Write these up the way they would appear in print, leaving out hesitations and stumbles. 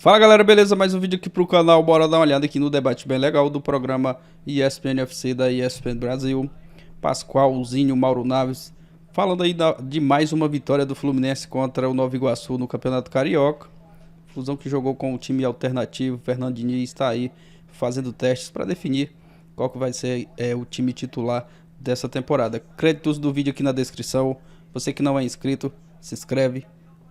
Fala galera, beleza? Mais um vídeo aqui pro canal. Bora dar uma olhada aqui no debate bem legal do programa ESPN FC da ESPN Brasil. Pascoal, Zinho, Mauro Naves, falando aí de mais uma vitória do Fluminense contra o Nova Iguaçu no Campeonato Carioca. Fusão que jogou com o time alternativo. Fernando Diniz está aí fazendo testes para definir qual que vai ser o time titular dessa temporada. Créditos do vídeo aqui na descrição. Você que não é inscrito, se inscreve,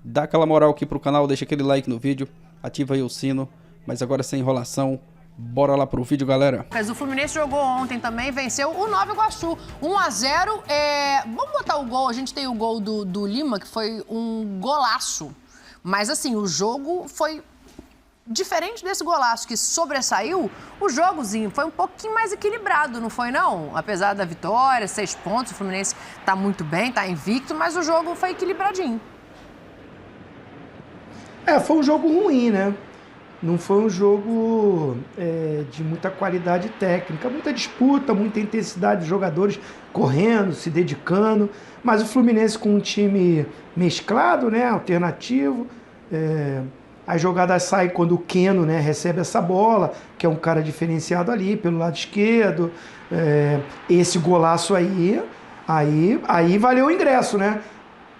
dá aquela moral aqui pro canal, deixa aquele like no vídeo, ativa aí o sino, mas agora sem enrolação, bora lá pro vídeo, galera. Mas o Fluminense jogou ontem também, venceu o Nova Iguaçu, 1-0. Vamos botar o gol, a gente tem o gol do Lima, que foi um golaço. Mas assim, o jogo foi diferente desse golaço que sobressaiu. O jogozinho foi um pouquinho mais equilibrado, não foi não? Apesar da vitória, 6 pontos, o Fluminense tá muito bem, tá invicto, mas o jogo foi equilibradinho. Foi um jogo ruim, né? Não foi um jogo de muita qualidade técnica, muita disputa, muita intensidade de jogadores correndo, se dedicando, mas o Fluminense com um time mesclado, né? Alternativo. As jogadas saem quando o Keno, né, recebe essa bola, que é um cara diferenciado ali pelo lado esquerdo. Esse golaço aí valeu o ingresso, né?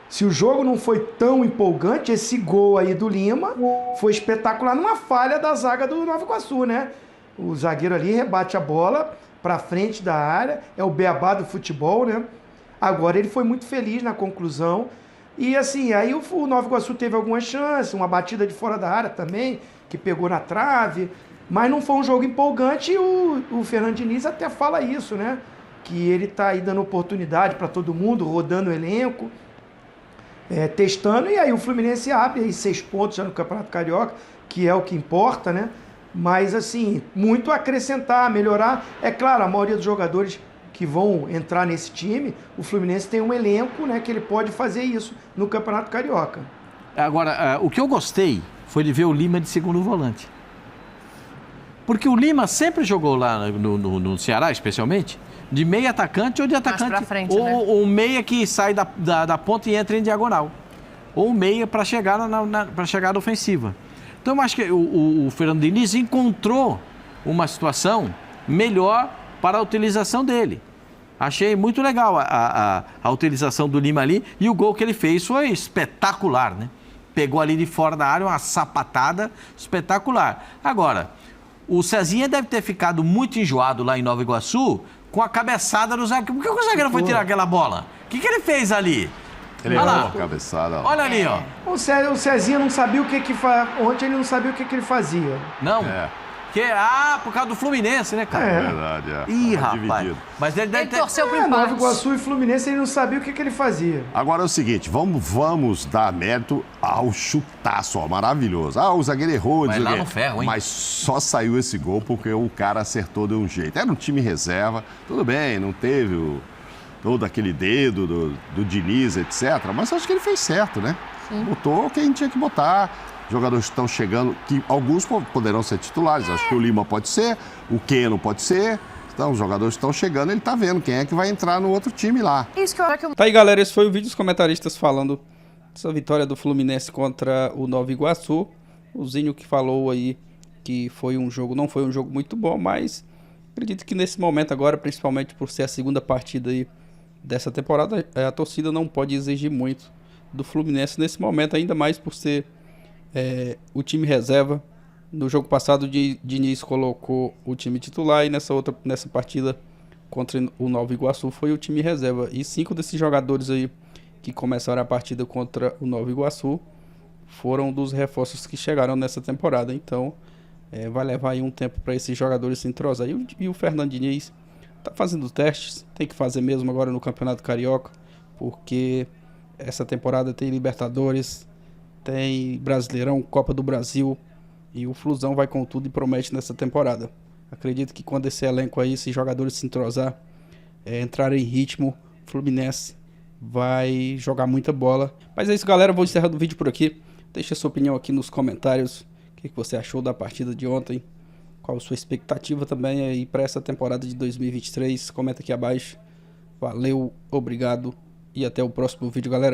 Se o jogo não foi tão empolgante, esse gol aí do Lima foi espetacular numa falha da zaga do Nova Iguaçu, né? O zagueiro ali rebate a bola para frente da área, é o beabá do futebol, né? Agora ele foi muito feliz na conclusão. E assim, aí o Nova Iguaçu teve algumas chances, uma batida de fora da área também, que pegou na trave, mas não foi um jogo empolgante e o Fernando Diniz até fala isso, né? Que ele tá aí dando oportunidade para todo mundo, rodando o elenco, testando, e aí o Fluminense abre aí 6 pontos já no Campeonato Carioca, que é o que importa, né? Mas assim, muito a acrescentar, melhorar. É claro, a maioria dos jogadores que vão entrar nesse time, o Fluminense tem um elenco, né, que ele pode fazer isso no Campeonato Carioca. Agora, o que eu gostei foi de ver o Lima de segundo volante. Porque o Lima sempre jogou lá no Ceará, especialmente, de meio atacante ou de atacante, mais pra frente, ou, né? ou meia que sai da ponta e entra em diagonal. Ou meia para chegar para chegada ofensiva. Então eu acho que o Fernando Diniz encontrou uma situação melhor para a utilização dele. Achei muito legal a utilização do Lima ali, e o gol que ele fez foi espetacular, né? Pegou ali de fora da área uma sapatada espetacular. Agora, o Cezinha deve ter ficado muito enjoado lá em Nova Iguaçu com a cabeçada do zagueiro. Por que o zagueiro foi tirar aquela bola? O que ele fez ali? Ele olha errou lá. a cabeçada. Olha ali, ó. O Cezinha não sabia o que ontem ele não sabia o que ele fazia. Não? Por causa do Fluminense, né, cara? É verdade, Ih, Tava rapaz. dividido. Mas ele deve ter... torceu pro Nova empate. Iguaçu e Fluminense, ele não sabia o que ele fazia. Agora é o seguinte, vamos dar mérito ao chutaço, ó, maravilhoso. O zagueiro errou, Vai lá no ferro, hein? Mas só saiu esse gol porque o cara acertou de um jeito. Era um time reserva, tudo bem, não teve todo aquele dedo do Diniz, etc. Mas acho que ele fez certo, né? Sim. Botou quem tinha que botar. Jogadores estão chegando, que alguns poderão ser titulares. Acho que o Lima pode ser, o Keno pode ser. Então, os jogadores estão chegando, ele tá vendo quem é que vai entrar no outro time lá. Isso que eu acho que Tá aí, galera, esse foi o vídeo dos comentaristas falando dessa vitória do Fluminense contra o Nova Iguaçu. O Zinho que falou aí que não foi um jogo muito bom, mas acredito que nesse momento agora, principalmente por ser a segunda partida aí dessa temporada, a torcida não pode exigir muito do Fluminense nesse momento, ainda mais por ser o time reserva. No jogo passado, o Diniz colocou o time titular, e nessa partida contra o Nova Iguaçu foi o time reserva. E 5 desses jogadores aí que começaram a partida contra o Nova Iguaçu foram dos reforços que chegaram nessa temporada. Então vai levar aí um tempo para esses jogadores se entrosarem. E o Fernando Diniz tá fazendo testes, tem que fazer mesmo agora no Campeonato Carioca, porque essa temporada tem Libertadores, tem Brasileirão, Copa do Brasil, e o Flusão vai com tudo e promete nessa temporada. Acredito que quando esse elenco aí, esses jogadores se entrosar, entrarem em ritmo, o Fluminense vai jogar muita bola. Mas é isso, galera, vou encerrando o vídeo por aqui. Deixa a sua opinião aqui nos comentários, o que você achou da partida de ontem, qual a sua expectativa também aí para essa temporada de 2023, comenta aqui abaixo. Valeu, obrigado e até o próximo vídeo, galera.